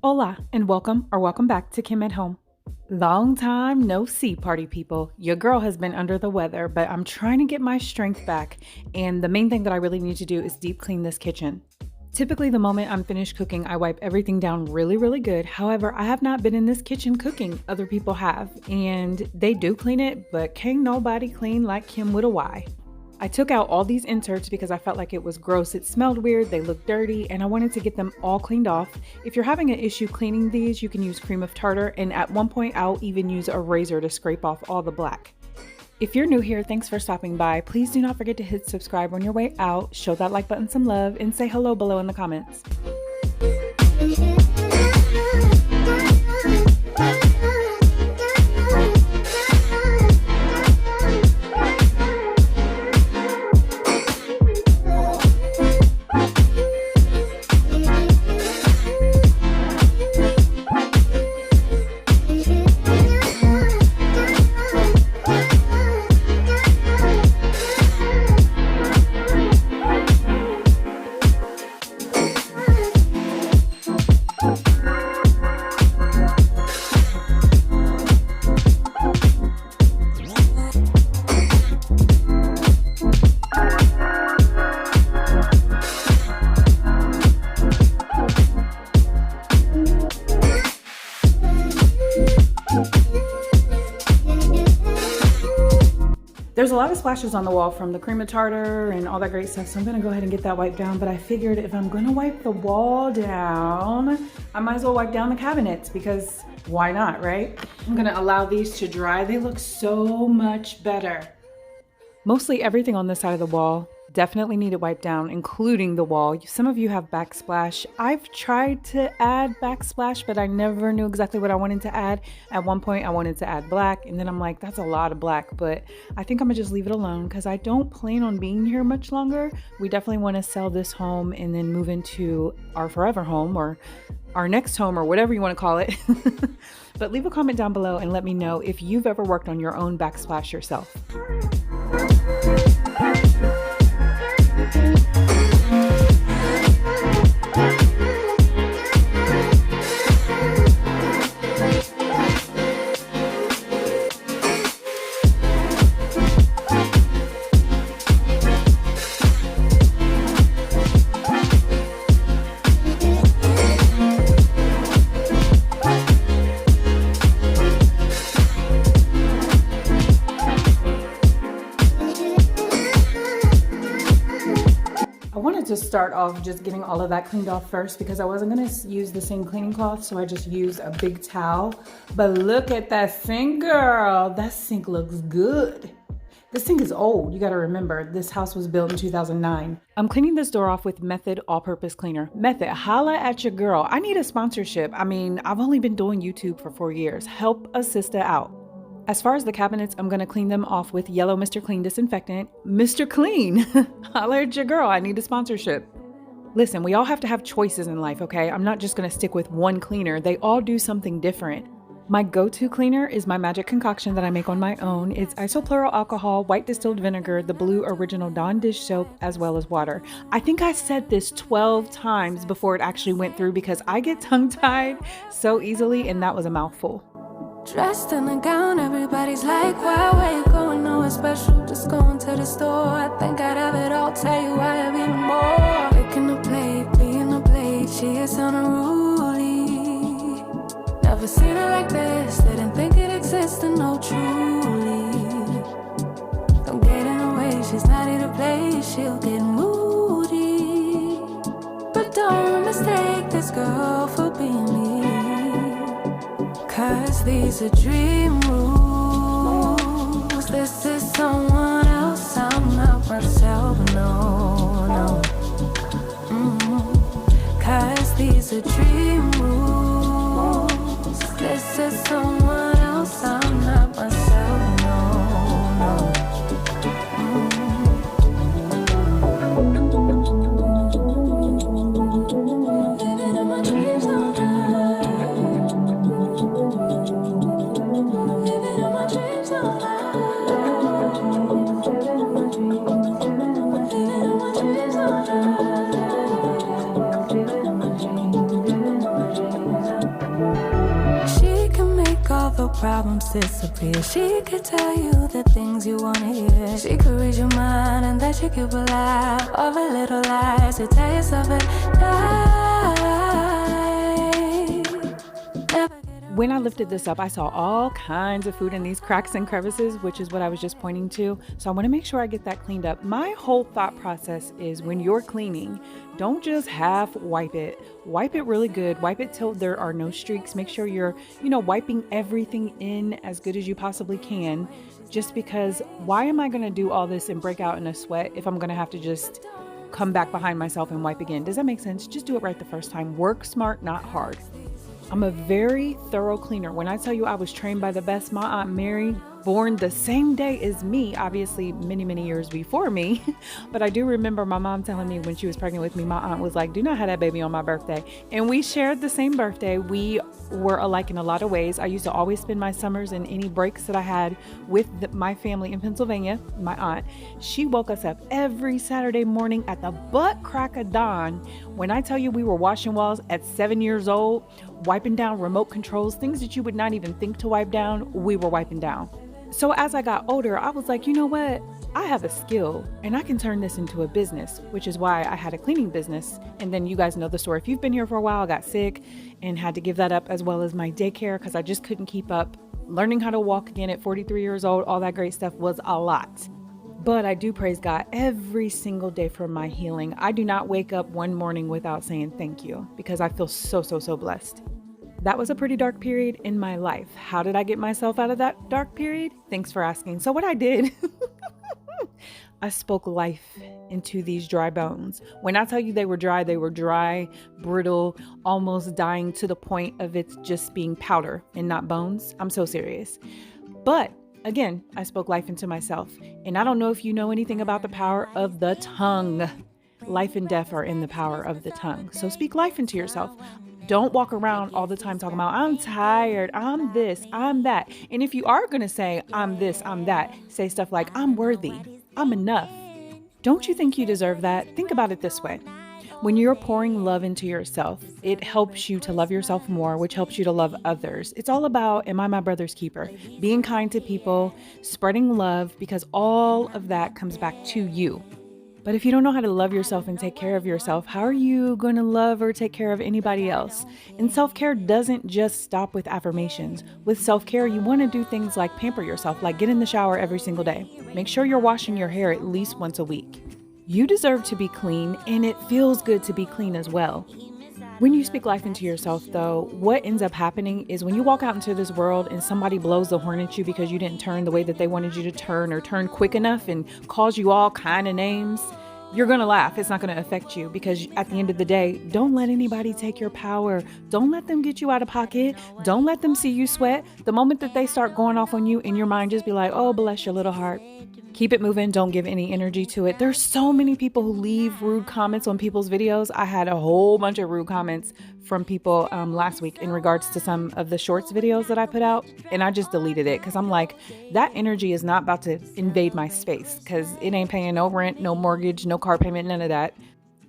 Hola and welcome back to Kim at Home. Long time no see, party people. Your girl has been under the weather, but I'm trying to get my strength back, and the main thing that I really need to do is deep clean this kitchen. Typically, the moment I'm finished cooking, I wipe everything down really good. However, I have not been in this kitchen cooking. Other people have, and they do clean it, but can't nobody clean like Kim with a Y. I took out all these inserts because I felt like it was gross. It smelled weird, they looked dirty, and I wanted to get them all cleaned off. If you're having an issue cleaning these, you can use cream of tartar, and at one point I'll even use a razor to scrape off all the black. If you're new here, thanks for stopping by. Please do not forget to hit subscribe on your way out, show that like button some love, and say hello below in the comments. There's a lot of splashes on the wall from the cream of tartar and all that great stuff, so I'm gonna go ahead and get that wiped down, but I figured if I'm gonna wipe the wall down, I might as well wipe down the cabinets because why not, right? I'm gonna allow these to dry. They look so much better. Mostly everything on this side of the wall definitely needed wiped down, including the wall. Some of you have backsplash. I've tried to add backsplash, but I never knew exactly what I wanted to add. At one point, I wanted to add black, and then I'm like, that's a lot of black, but I think I'm gonna just leave it alone because I don't plan on being here much longer. We definitely want to sell this home and then move into our forever home or our next home or whatever you want to call it. But leave a comment down below and let me know if you've ever worked on your own backsplash yourself. To start off just getting all of that cleaned off first because I wasn't going to use the same cleaning cloth, so I just used a big towel. But look at that sink, girl. That sink looks good. This sink is old. You got to remember, this house was built in 2009. I'm cleaning this door off with Method all-purpose cleaner. Method, holla at your girl. I need a sponsorship. I mean, I've only been doing YouTube for 4 years. Help a sister out. As far as the cabinets, I'm going to clean them off with yellow Mr. Clean disinfectant. Mr. Clean, holla at your girl, I need a sponsorship. Listen, we all have to have choices in life, okay? I'm not just going to stick with one cleaner. They all do something different. My go-to cleaner is my magic concoction that I make on my own. It's isopropyl alcohol, white distilled vinegar, the blue original Dawn dish soap, as well as water. I think I said this 12 times before it actually went through because I get tongue-tied so easily, and that was a mouthful. Dressed in a gown, everybody's like, why, where you going, nowhere special, just going to the store. I think I'd have it all, tell you I have even more. Picking a plate, being a plate, she is unruly. Never seen her like this, didn't think it existed, no truly. Don't get in her way, she's not here to play, she'll get moody. But don't mistake this girl for being me. 'Cause these are dream rules. This is someone else, I'm not myself, no. 'Cause these are dream rules. This is someone else, I'm not myself, no. Living in my dreams all night. problems disappear. She could tell you the things you wanna hear. She could read your mind and that you could believe all the little lies to tell yourself at night. When I lifted this up, I saw all kinds of food in these cracks and crevices, which is what I was just pointing to. So I want to make sure I get that cleaned up. My whole thought process is when you're cleaning, don't just half wipe it. Wipe it really good. Wipe it till there are no streaks. Make sure you're, wiping everything in as good as you possibly can. Just because why am I going to do all this and break out in a sweat if I'm going to have to just come back behind myself and wipe again? Does that make sense? Just do it right the first time. Work smart, not hard. I'm a very thorough cleaner. When I tell you I was trained by the best, my Aunt Mary, born the same day as me, obviously many, many years before me. But I do remember my mom telling me when she was pregnant with me, my aunt was like, do not have that baby on my birthday. And we shared the same birthday. We were alike in a lot of ways. I used to always spend my summers and any breaks that I had with my family in Pennsylvania. My aunt, she woke us up every Saturday morning at the butt crack of dawn. When I tell you we were washing walls at 7 years old, wiping down remote controls, things that you would not even think to wipe down, we were wiping down. So as I got older, I was like, you know what? I have a skill and I can turn this into a business, which is why I had a cleaning business. And then you guys know the story. If you've been here for a while, I got sick and had to give that up, as well as my daycare, because I just couldn't keep up. Learning how to walk again at 43 years old, all that great stuff was a lot. But I do praise God every single day for my healing. I do not wake up one morning without saying thank you, because I feel so, so, so blessed. That was a pretty dark period in my life. How did I get myself out of that dark period? Thanks for asking. So what I did, I spoke life into these dry bones. When I tell you they were dry, brittle, almost dying to the point of it just being powder and not bones. I'm so serious. But again, I spoke life into myself. And I don't know if you know anything about the power of the tongue. Life and death are in the power of the tongue. So speak life into yourself. Don't walk around all the time talking about, I'm tired, I'm this, I'm that. And if you are going to say, I'm this, I'm that, say stuff like, I'm worthy, I'm enough. Don't you think you deserve that? Think about it this way. When you're pouring love into yourself, it helps you to love yourself more, which helps you to love others. It's all about, am I my brother's keeper? Being kind to people, spreading love, because all of that comes back to you. But if you don't know how to love yourself and take care of yourself, how are you going to love or take care of anybody else? And self-care doesn't just stop with affirmations. With self-care, you want to do things like pamper yourself, like get in the shower every single day. Make sure you're washing your hair at least once a week. You deserve to be clean, and it feels good to be clean as well. When you speak life into yourself, though, what ends up happening is when you walk out into this world and somebody blows the horn at you because you didn't turn the way that they wanted you to turn, or turn quick enough and calls you all kind of names, you're going to laugh. It's not going to affect you, because at the end of the day, don't let anybody take your power. Don't let them get you out of pocket. Don't let them see you sweat. The moment that they start going off on you, in your mind, just be like, oh, bless your little heart. Keep it moving. Don't give any energy to it. There's so many people who leave rude comments on people's videos. I had a whole bunch of rude comments from people last week in regards to some of the shorts videos that I put out. And I just deleted it, because I'm like, that energy is not about to invade my space, because it ain't paying no rent, no mortgage, no car payment, none of that.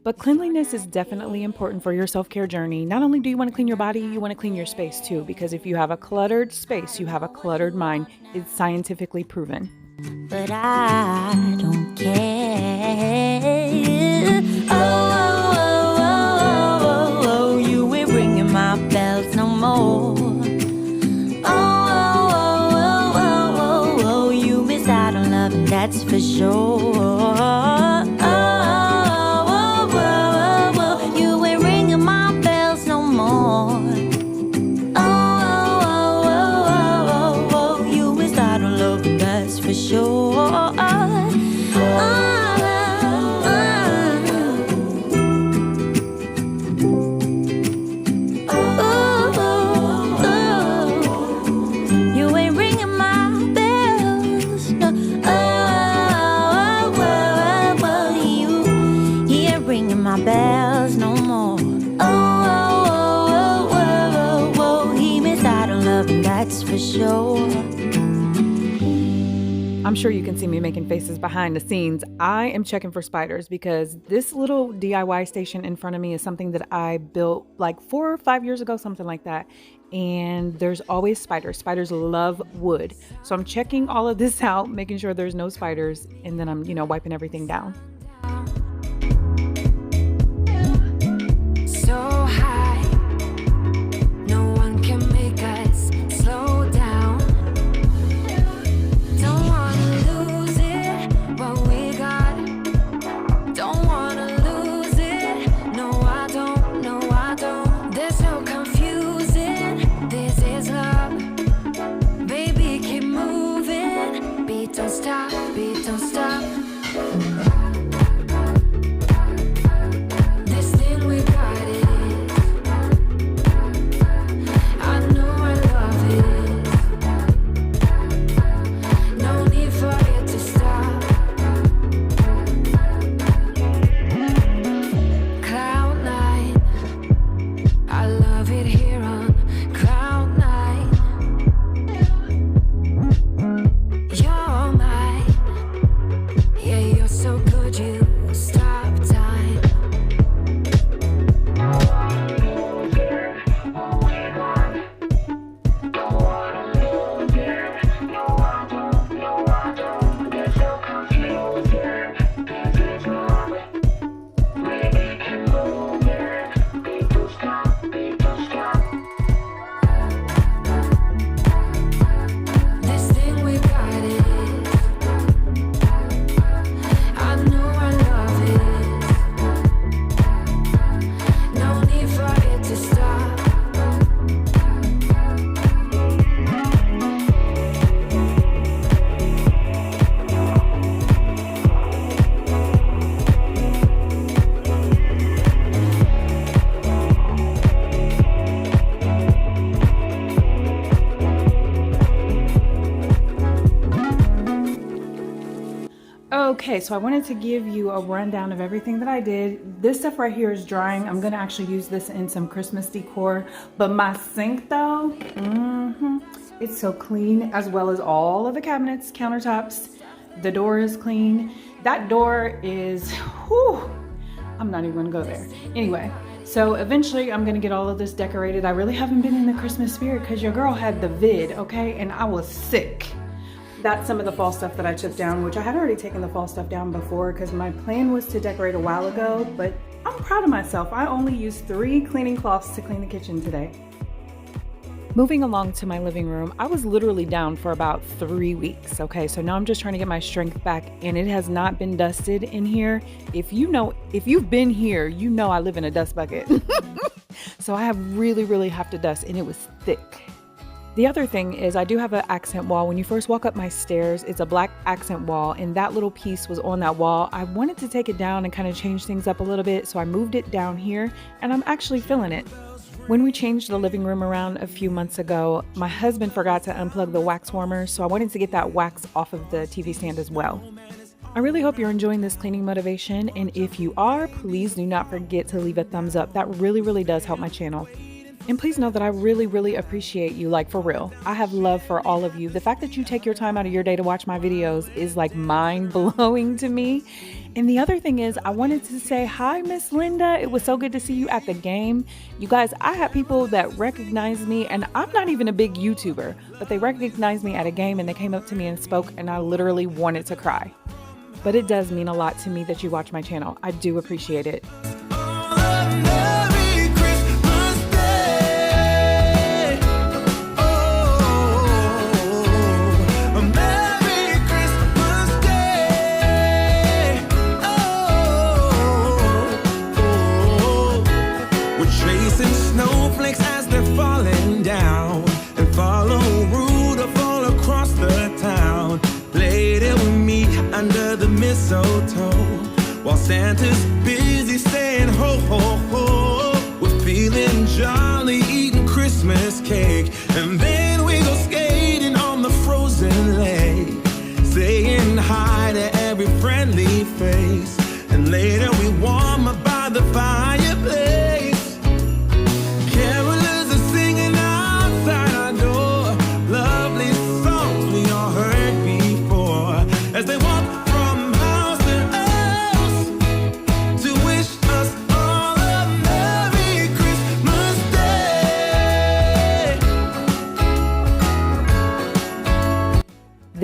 But cleanliness is definitely important for your self-care journey. Not only do you want to clean your body, you want to clean your space too, because if you have a cluttered space, you have a cluttered mind. It's scientifically proven. But I don't care. Oh, you ain't ringing my bells no more. Oh, you missed out on love, and that's for sure. You ain't ringing my bells no more. You missed out on love, and that's for sure. You ain't ringing my bells, no. You ain't ringing my bells no more. He missed out on love, and that's for sure. I'm sure you can see me making faces behind the scenes. I am checking for spiders because this little DIY station in front of me is something that I built like 4 or 5 years ago, something like that. And there's always spiders. Spiders love wood. So I'm checking all of this out, making sure there's no spiders, and then I'm, wiping everything down. So high, no one can make us slow down. Don't wanna lose it, what we got. Don't wanna lose it, no I don't, no I don't. There's no confusing, this is love. Baby, keep moving, beat don't stop, beat don't stop. Okay, so I wanted to give you a rundown of everything that I did. This stuff right here is drying. I'm gonna actually use this in some Christmas decor, but my sink though, it's so clean, as well as all of the cabinets, countertops. The door is clean. That door is, whew, I'm not even gonna go there. Anyway, so eventually I'm gonna get all of this decorated. I really haven't been in the Christmas spirit because your girl had the vid, okay? And I was sick. That's some of the fall stuff that I took down, which I had already taken the fall stuff down before because my plan was to decorate a while ago, but I'm proud of myself. I only used 3 cleaning cloths to clean the kitchen today. Moving along to my living room, I was literally down for about 3 weeks, okay? So now I'm just trying to get my strength back, and it has not been dusted in here. If you've been here, you know I live in a dust bucket. So I really have to dust, and it was thick. The other thing is I do have an accent wall. When you first walk up my stairs, it's a black accent wall, and that little piece was on that wall. I wanted to take it down and kind of change things up a little bit, so I moved it down here, and I'm actually feeling it. When we changed the living room around a few months ago, my husband forgot to unplug the wax warmer, so I wanted to get that wax off of the TV stand as well. I really hope you're enjoying this cleaning motivation, and if you are, please do not forget to leave a thumbs up. That really does help my channel. And please know that I really appreciate you, like for real. I have love for all of you. The fact that you take your time out of your day to watch my videos is like mind-blowing to me. And the other thing is, I wanted to say hi, Miss Linda. It was so good to see you at the game. You guys, I had people that recognize me, and I'm not even a big YouTuber, but they recognized me at a game and they came up to me and spoke, and I literally wanted to cry. But it does mean a lot to me that you watch my channel. I do appreciate it. Snowflakes as they're falling down, and follow Rudolph all across the town. Played it with me under the mistletoe, while Santa's busy saying ho ho ho. We're feeling jolly, eating Christmas cake, and then we go skating on the frozen lake, saying hi to every friendly face, and later we warm up by the fireplace. Carolers are singing outside our door, lovely songs we all heard before.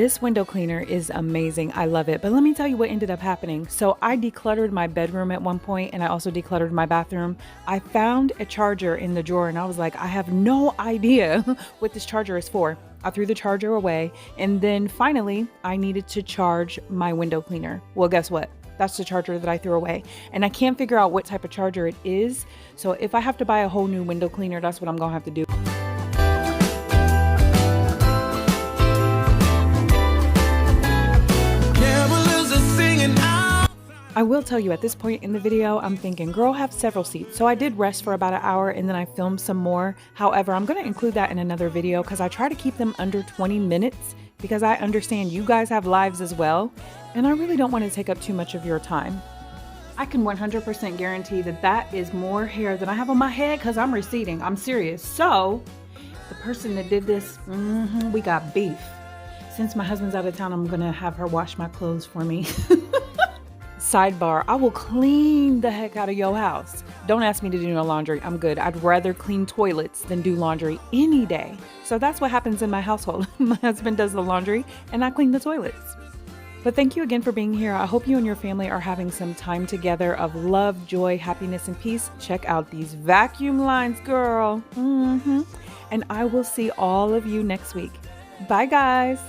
This window cleaner is amazing. I love it. But let me tell you what ended up happening. So I decluttered my bedroom at one point, and I also decluttered my bathroom. I found a charger in the drawer, and I was like, I have no idea what this charger is for. I threw the charger away, and then finally I needed to charge my window cleaner. Well, guess what? That's the charger that I threw away, and I can't figure out what type of charger it is. So if I have to buy a whole new window cleaner, that's what I'm gonna have to do. I will tell you, at this point in the video, I'm thinking, girl, have several seats. So I did rest for about an hour, and then I filmed some more. However, I'm going to include that in another video because I try to keep them under 20 minutes because I understand you guys have lives as well, and I really don't want to take up too much of your time. I can 100% guarantee that that is more hair than I have on my head because I'm receding. I'm serious. So the person that did this, we got beef. Since my husband's out of town, I'm going to have her wash my clothes for me. Sidebar, I will clean the heck out of your house. Don't ask me to do no laundry. I'm good. I'd rather clean toilets than do laundry any day. So that's what happens in my household. My husband does the laundry and I clean the toilets. But thank you again for being here. I hope you and your family are having some time together of love, joy, happiness, and peace. Check out these vacuum lines, girl. And I will see all of you next week. Bye, guys.